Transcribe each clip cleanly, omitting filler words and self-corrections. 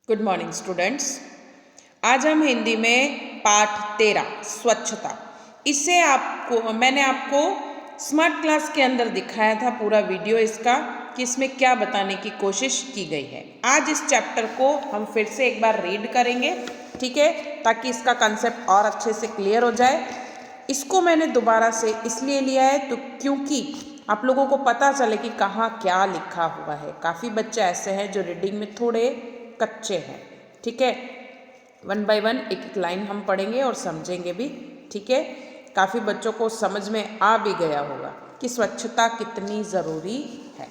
Good morning students. आज हम हिंदी में पाठ 13 स्वच्छता, इसे मैंने आपको स्मार्ट क्लास के अंदर दिखाया था पूरा वीडियो इसका कि इसमें क्या बताने की कोशिश की गई है। आज इस चैप्टर को हम फिर से एक बार रीड करेंगे, ठीक है, ताकि इसका कंसेप्ट और अच्छे से क्लियर हो जाए। इसको मैंने दोबारा से इसलिए लिया है तो क्योंकि आप लोगों को पता चले कि कहाँ क्या लिखा हुआ है। काफ़ी बच्चे ऐसे हैं जो रीडिंग में थोड़े कच्चे हैं, ठीक है। वन बाय वन एक एक लाइन हम पढ़ेंगे और समझेंगे भी, ठीक है। काफ़ी बच्चों को समझ में आ भी गया होगा कि स्वच्छता कितनी ज़रूरी है,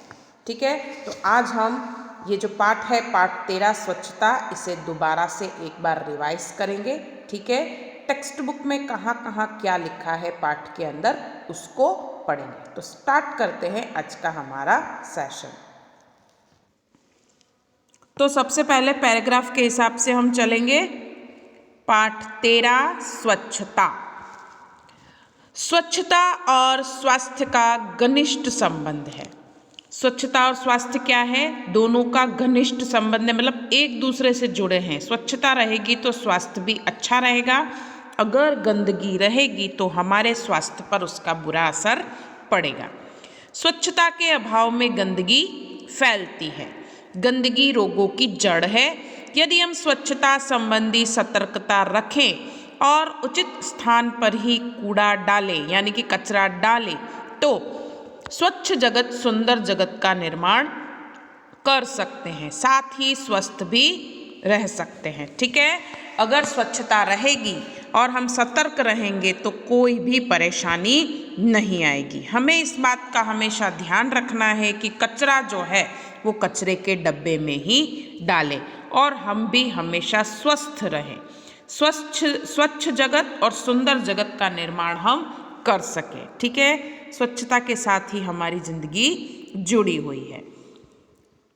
ठीक है। तो आज हम ये जो पाठ है, पाठ 13 स्वच्छता, इसे दोबारा से एक बार रिवाइज करेंगे, ठीक है। टेक्स्ट बुक में कहाँ कहाँ क्या लिखा है पाठ के अंदर उसको पढ़ेंगे। तो स्टार्ट करते हैं आज का हमारा सेशन। तो सबसे पहले पैराग्राफ के हिसाब से हम चलेंगे। पाठ 13 स्वच्छता। स्वच्छता और स्वास्थ्य का घनिष्ठ संबंध है। स्वच्छता और स्वास्थ्य क्या है? दोनों का घनिष्ठ संबंध है, मतलब एक दूसरे से जुड़े हैं। स्वच्छता रहेगी तो स्वास्थ्य भी अच्छा रहेगा, अगर गंदगी रहेगी तो हमारे स्वास्थ्य पर उसका बुरा असर पड़ेगा। स्वच्छता के अभाव में गंदगी फैलती है। गंदगी रोगों की जड़ है। यदि हम स्वच्छता संबंधी सतर्कता रखें और उचित स्थान पर ही कूड़ा डालें, यानी कि कचरा डालें, तो स्वच्छ जगत सुंदर जगत का निर्माण कर सकते हैं, साथ ही स्वस्थ भी रह सकते हैं, ठीक है। अगर स्वच्छता रहेगी और हम सतर्क रहेंगे तो कोई भी परेशानी नहीं आएगी। हमें इस बात का हमेशा ध्यान रखना है कि कचरा जो है वो कचरे के डब्बे में ही डालें और हम भी हमेशा स्वस्थ रहें। स्वच्छ जगत और सुंदर जगत का निर्माण हम कर सकें, ठीक है। स्वच्छता के साथ ही हमारी जिंदगी जुड़ी हुई है।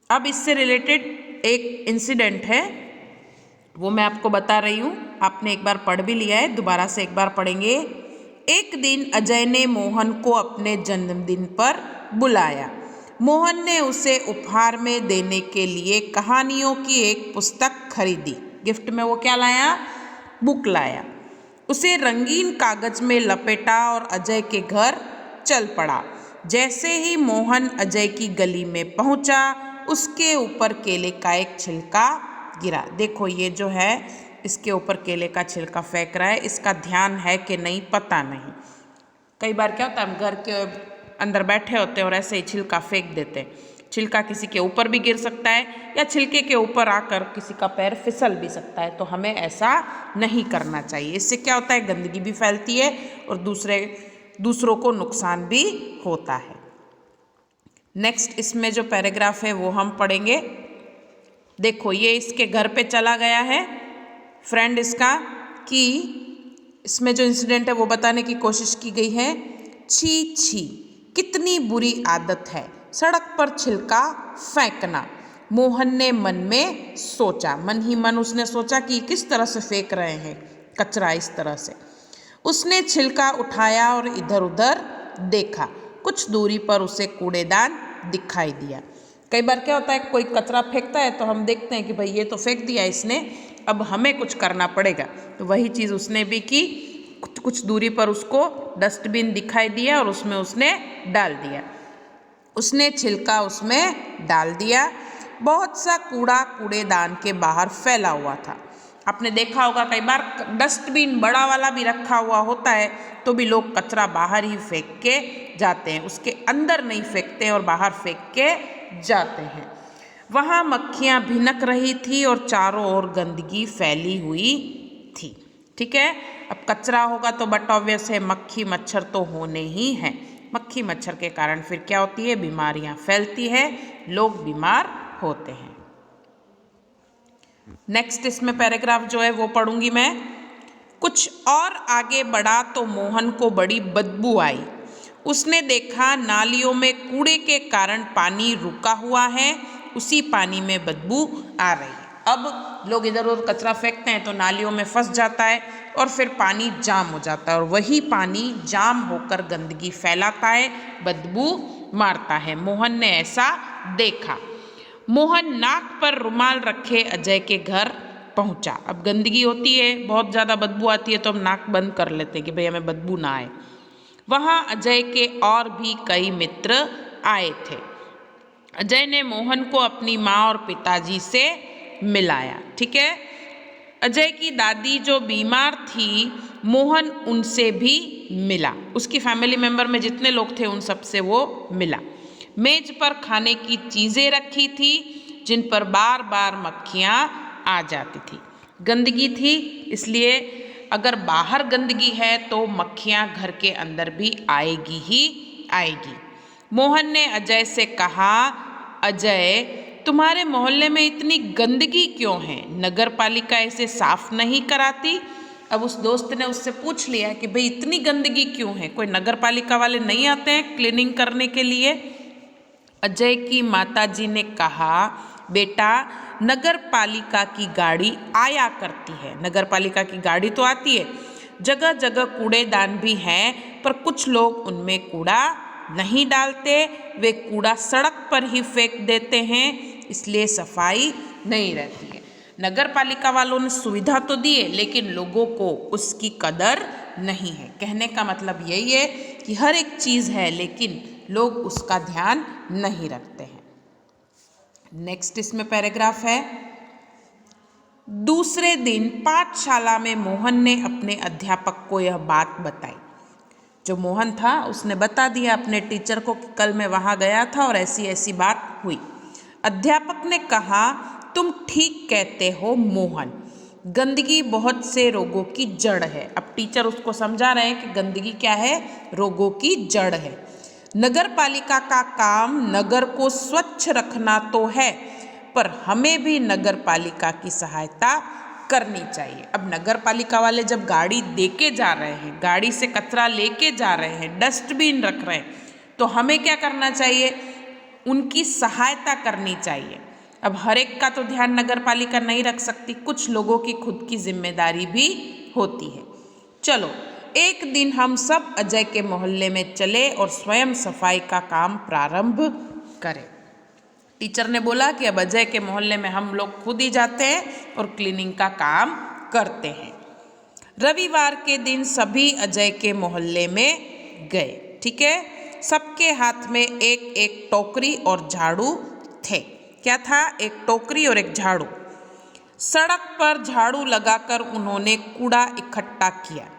अब इससे रिलेटेड एक इंसिडेंट है, वो मैं आपको बता रही हूँ। आपने एक बार पढ़ भी लिया है, दोबारा से एक बार पढ़ेंगे। एक दिन अजय ने मोहन को अपने जन्मदिन पर बुलाया। मोहन ने उसे उपहार में देने के लिए कहानियों की एक पुस्तक खरीदी। गिफ्ट में वो क्या लाया? बुक लाया। उसे रंगीन कागज में लपेटा और अजय के घर चल पड़ा। जैसे ही मोहन अजय की गली में पहुंचा, उसके ऊपर केले का एक छिलका गिरा। देखो ये जो है, इसके ऊपर केले का छिलका फेंक रहा है। इसका ध्यान है कि नहीं पता नहीं। कई बार क्या होता है, हम घर के अंदर बैठे होते हैं और ऐसे ही छिलका फेंक देते हैं। छिलका किसी के ऊपर भी गिर सकता है या छिलके के ऊपर आकर किसी का पैर फिसल भी सकता है, तो हमें ऐसा नहीं करना चाहिए। इससे क्या होता है, गंदगी भी फैलती है और दूसरों को नुकसान भी होता है। नेक्स्ट इसमें जो पैराग्राफ है वो हम पढ़ेंगे। देखो ये इसके घर पे चला गया है फ्रेंड इसका, कि इसमें जो इंसिडेंट है वो बताने की कोशिश की गई है। छी छी, कितनी बुरी आदत है सड़क पर छिलका फेंकना, मोहन ने मन में सोचा। मन ही मन उसने सोचा कि किस तरह से फेंक रहे हैं कचरा, इस तरह से। उसने छिलका उठाया और इधर उधर देखा। कुछ दूरी पर उसे कूड़ेदान दिखाई दिया। कई बार क्या होता है, कोई कचरा फेंकता है तो हम देखते हैं कि भाई ये तो फेंक दिया इसने, अब हमें कुछ करना पड़ेगा। तो वही चीज़ उसने भी की। कुछ दूरी पर उसको डस्टबिन दिखाई दिया और उसमें उसने डाल दिया। उसने छिलका उसमें डाल दिया। बहुत सा कूड़ा कूड़ेदान के बाहर फैला हुआ था। आपने देखा होगा कई बार डस्टबिन बड़ा वाला भी रखा हुआ होता है तो भी लोग कचरा बाहर ही फेंक के जाते हैं, उसके अंदर नहीं फेंकते और बाहर फेंक के जाते हैं। वहाँ मक्खियाँ भिनक रही थी और चारों ओर गंदगी फैली हुई थी, ठीक है। अब कचरा होगा तो बट ऑब्वियस है मक्खी मच्छर तो होने ही हैं। मक्खी मच्छर के कारण फिर क्या होती है, बीमारियाँ फैलती है, लोग बीमार होते हैं। नेक्स्ट इसमें पैराग्राफ जो है वो पढ़ूंगी मैं। कुछ और आगे बढ़ा तो मोहन को बड़ी बदबू आई। उसने देखा नालियों में कूड़े के कारण पानी रुका हुआ है, उसी पानी में बदबू आ रही है। अब लोग इधर उधर कचरा फेंकते हैं तो नालियों में फंस जाता है और फिर पानी जाम हो जाता है और वही पानी जाम होकर गंदगी फैलाता है, बदबू मारता है। मोहन ने ऐसा देखा। मोहन नाक पर रुमाल रखे अजय के घर पहुंचा। अब गंदगी होती है, बहुत ज़्यादा बदबू आती है, तो हम नाक बंद कर लेते हैं कि भाई हमें बदबू ना आए। वहाँ अजय के और भी कई मित्र आए थे। अजय ने मोहन को अपनी माँ और पिताजी से मिलाया। ठीक है, अजय की दादी जो बीमार थी, मोहन उनसे भी मिला। उसकी फैमिली मेंबर में जितने लोग थे उन सब से वो मिला। मेज पर खाने की चीज़ें रखी थी जिन पर बार बार मक्खियाँ आ जाती थी। गंदगी थी, इसलिए अगर बाहर गंदगी है तो मक्खियाँ घर के अंदर भी आएगी ही आएगी। मोहन ने अजय से कहा, अजय तुम्हारे मोहल्ले में इतनी गंदगी क्यों है? नगर पालिका इसे साफ नहीं कराती? अब उस दोस्त ने उससे पूछ लिया कि भाई इतनी गंदगी क्यों है, कोई नगर पालिका वाले नहीं आते हैं क्लीनिंग करने के लिए? अजय की माताजी ने कहा, बेटा नगर पालिका की गाड़ी आया करती है। नगर पालिका की गाड़ी तो आती है, जगह जगह कूड़ेदान भी हैं, पर कुछ लोग उनमें कूड़ा नहीं डालते, वे कूड़ा सड़क पर ही फेंक देते हैं, इसलिए सफाई नहीं रहती है। नगर पालिका वालों ने सुविधा तो दी है, लेकिन लोगों को उसकी कदर नहीं है। कहने का मतलब यही है कि हर एक चीज़ है, लेकिन लोग उसका ध्यान नहीं रखते हैं। नेक्स्ट इसमें पैराग्राफ है, दूसरे दिन पाठशाला में मोहन ने अपने अध्यापक को यह बात बताई। जो मोहन था उसने बता दिया अपने टीचर को कि कल मैं वहाँ गया था और ऐसी ऐसी बात हुई। अध्यापक ने कहा, तुम ठीक कहते हो मोहन, गंदगी बहुत से रोगों की जड़ है। अब टीचर उसको समझा रहे हैं कि गंदगी क्या है, रोगों की जड़ है। नगर पालिका का काम नगर को स्वच्छ रखना तो है, पर हमें भी नगर पालिका की सहायता करनी चाहिए। अब नगर पालिका वाले जब गाड़ी देके जा रहे हैं, गाड़ी से कचरा लेके जा रहे हैं, डस्टबिन रख रहे हैं, तो हमें क्या करना चाहिए? उनकी सहायता करनी चाहिए। अब हर एक का तो ध्यान नगर पालिका नहीं रख सकती, कुछ लोगों की खुद की जिम्मेदारी भी होती है। चलो एक दिन हम सब अजय के मोहल्ले में चले और स्वयं सफाई का काम प्रारंभ करें। टीचर ने बोला कि अब अजय के मोहल्ले में हम लोग खुद ही जाते हैं और क्लीनिंग का काम करते हैं। रविवार के दिन सभी अजय के मोहल्ले में गए। ठीक है, सबके हाथ में एक एक टोकरी और झाड़ू थे। क्या था? एक टोकरी और एक झाड़ू। सड़क पर झाड़ू लगाकर उन्होंने कूड़ा इकट्ठा किया।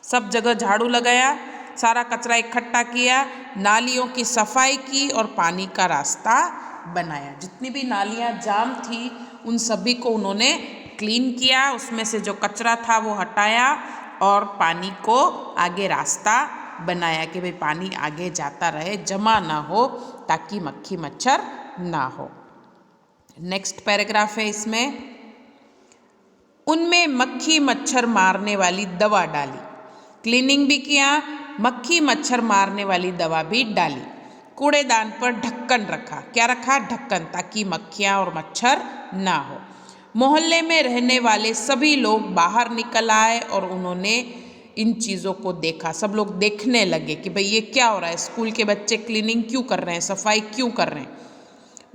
सब जगह झाड़ू लगाया, सारा कचरा इकट्ठा किया, नालियों की सफाई की और पानी का रास्ता बनाया। जितनी भी नालियाँ जाम थी उन सभी को उन्होंने क्लीन किया, उसमें से जो कचरा था वो हटाया और पानी को आगे रास्ता बनाया कि भाई पानी आगे जाता रहे, जमा ना हो, ताकि मक्खी मच्छर ना हो। नेक्स्ट पैराग्राफ है इसमें, उनमें मक्खी मच्छर मारने वाली दवा डाली। क्लीनिंग भी किया, मक्खी मच्छर मारने वाली दवा भी डाली। कूड़ेदान पर ढक्कन रखा। क्या रखा? ढक्कन, ताकि मक्खियाँ और मच्छर ना हो। मोहल्ले में रहने वाले सभी लोग बाहर निकल आए और उन्होंने इन चीज़ों को देखा। सब लोग देखने लगे कि भाई ये क्या हो रहा है, स्कूल के बच्चे क्लीनिंग क्यों कर रहे हैं, सफाई क्यों कर रहे हैं।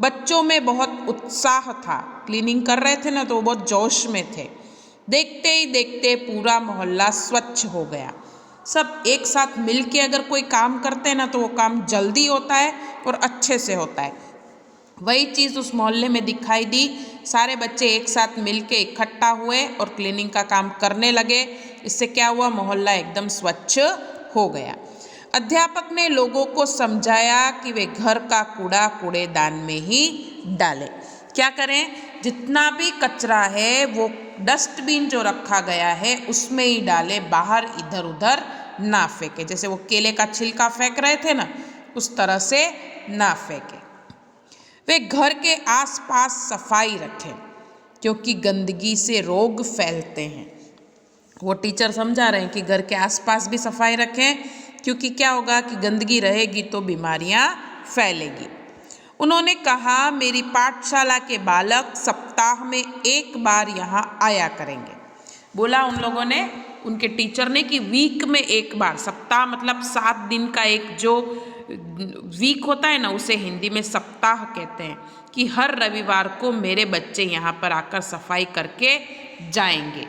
बच्चों में बहुत उत्साह था, क्लीनिंग कर रहे थे ना तो वो बहुत जोश में थे। देखते ही देखते पूरा मोहल्ला स्वच्छ हो गया। सब एक साथ मिल के अगर कोई काम करते हैं ना तो वो काम जल्दी होता है और अच्छे से होता है। वही चीज़ उस मोहल्ले में दिखाई दी। सारे बच्चे एक साथ मिल के इकट्ठा हुए और क्लीनिंग का काम करने लगे। इससे क्या हुआ? मोहल्ला एकदम स्वच्छ हो गया। अध्यापक ने लोगों को समझाया कि वे घर का कूड़ा कूड़ेदान में ही डालें। क्या करें? जितना भी कचरा है वो डस्टबिन जो रखा गया है उसमें ही डालें, बाहर इधर उधर ना फेंके। जैसे वो केले का छिलका फेंक रहे थे ना, उस तरह से ना फेंके। वे घर के आसपास सफाई रखें, क्योंकि गंदगी से रोग फैलते हैं। वो टीचर समझा रहे हैं कि घर के आसपास भी सफाई रखें, क्योंकि क्या होगा कि गंदगी रहेगी तो बीमारियां फैलेगी। उन्होंने कहा, मेरी पाठशाला के बालक सप्ताह में एक बार यहाँ आया करेंगे। बोला उन लोगों ने, उनके टीचर ने, कि वीक में एक बार, सप्ताह मतलब 7 दिन का एक जो वीक होता है ना, उसे हिंदी में सप्ताह कहते हैं, कि हर रविवार को मेरे बच्चे यहाँ पर आकर सफाई करके जाएंगे।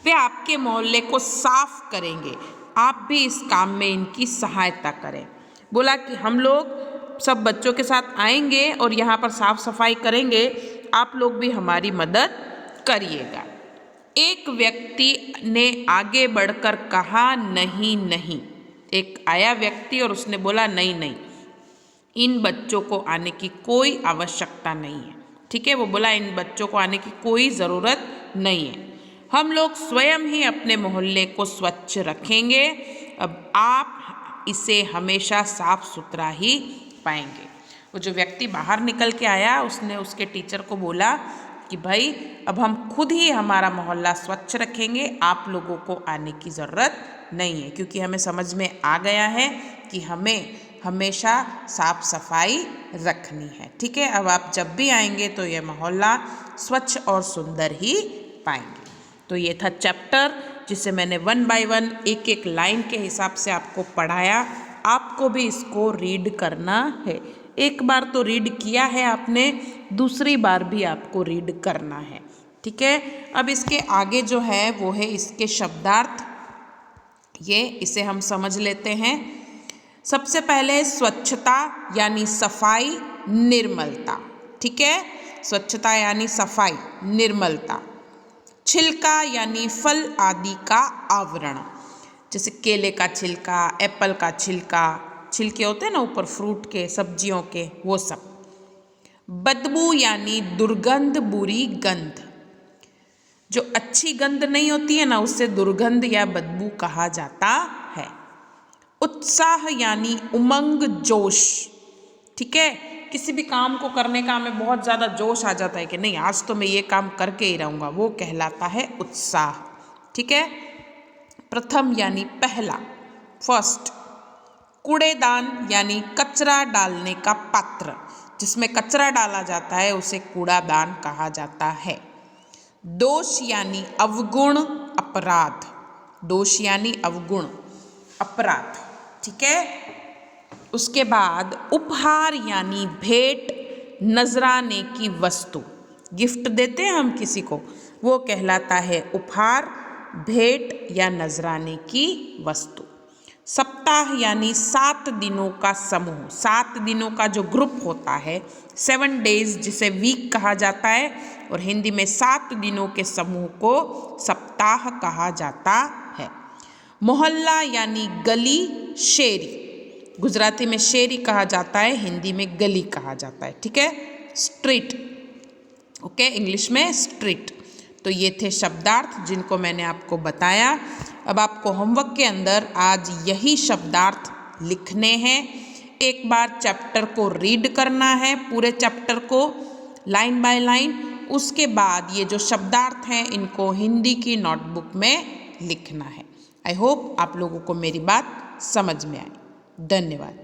वे आपके मोहल्ले को साफ करेंगे, आप भी इस काम में इनकी सहायता करें। बोला कि हम लोग सब बच्चों के साथ आएंगे और यहाँ पर साफ सफाई करेंगे, आप लोग भी हमारी मदद करिएगा। एक व्यक्ति ने आगे बढ़कर कहा, नहीं नहीं। एक आया व्यक्ति और उसने बोला, नहीं नहीं, इन बच्चों को आने की कोई आवश्यकता नहीं है। ठीक है, वो बोला इन बच्चों को आने की कोई ज़रूरत नहीं है, हम लोग स्वयं ही अपने मोहल्ले को स्वच्छ रखेंगे, अब आप इसे हमेशा साफ सुथरा ही पाएंगे। वो जो व्यक्ति बाहर निकल के आया, उसने उसके टीचर को बोला कि भाई अब हम खुद ही हमारा मोहल्ला स्वच्छ रखेंगे, आप लोगों को आने की ज़रूरत नहीं है, क्योंकि हमें समझ में आ गया है कि हमें हमेशा साफ सफाई रखनी है। ठीक है, अब आप जब भी आएंगे तो ये मोहल्ला स्वच्छ और सुंदर ही पाएंगे। तो ये था चैप्टर, जिसे मैंने 1 बाय 1 एक एक लाइन के हिसाब से आपको पढ़ाया। आपको भी इसको रीड करना है। एक बार तो रीड किया है आपने, दूसरी बार भी आपको रीड करना है। ठीक है, अब इसके आगे जो है वो है इसके शब्दार्थ। इसे हम समझ लेते हैं। सबसे पहले स्वच्छता यानी सफाई, निर्मलता। ठीक है, स्वच्छता यानी सफाई, निर्मलता। छिलका यानी फल आदि का आवरण, जैसे केले का छिलका, एप्पल का छिलका, छिलके होते हैं ना ऊपर फ्रूट के, सब्जियों के, वो सब। बदबू यानी दुर्गंध, बुरी गंध। जो अच्छी गंध नहीं होती है ना, उससे दुर्गंध या बदबू कहा जाता है। उत्साह यानी उमंग, जोश। ठीक है, किसी भी काम को करने का हमें बहुत ज़्यादा जोश आ जाता है कि नहीं आज तो मैं ये काम करके ही रहूँगा, वो कहलाता है उत्साह। ठीक है, प्रथम यानी पहला, फर्स्ट। कूड़ेदान यानी कचरा डालने का पात्र, जिसमें कचरा डाला जाता है उसे कूड़ादान कहा जाता है। दोष यानी अवगुण, अपराध। दोष यानी अवगुण, अपराध। ठीक है, उसके बाद उपहार यानी भेंट, नजराने की वस्तु। गिफ्ट देते हैं हम किसी को, वो कहलाता है उपहार, भेंट या नजराने की वस्तु। सप्ताह यानी 7 दिनों का समूह, 7 दिनों का जो ग्रुप होता है, 7 डेज जिसे वीक कहा जाता है, और हिंदी में 7 दिनों के समूह को सप्ताह कहा जाता है। मोहल्ला यानी गली, शेरी। गुजराती में शेरी कहा जाता है, हिंदी में गली कहा जाता है। ठीक है, स्ट्रीट। ओके, इंग्लिश में स्ट्रीट। तो ये थे शब्दार्थ जिनको मैंने आपको बताया। अब आपको होमवर्क के अंदर आज यही शब्दार्थ लिखने हैं। एक बार चैप्टर को रीड करना है, पूरे चैप्टर को लाइन बाय लाइन। उसके बाद ये जो शब्दार्थ हैं इनको हिंदी की नोटबुक में लिखना है। आई होप आप लोगों को मेरी बात समझ में आई। धन्यवाद।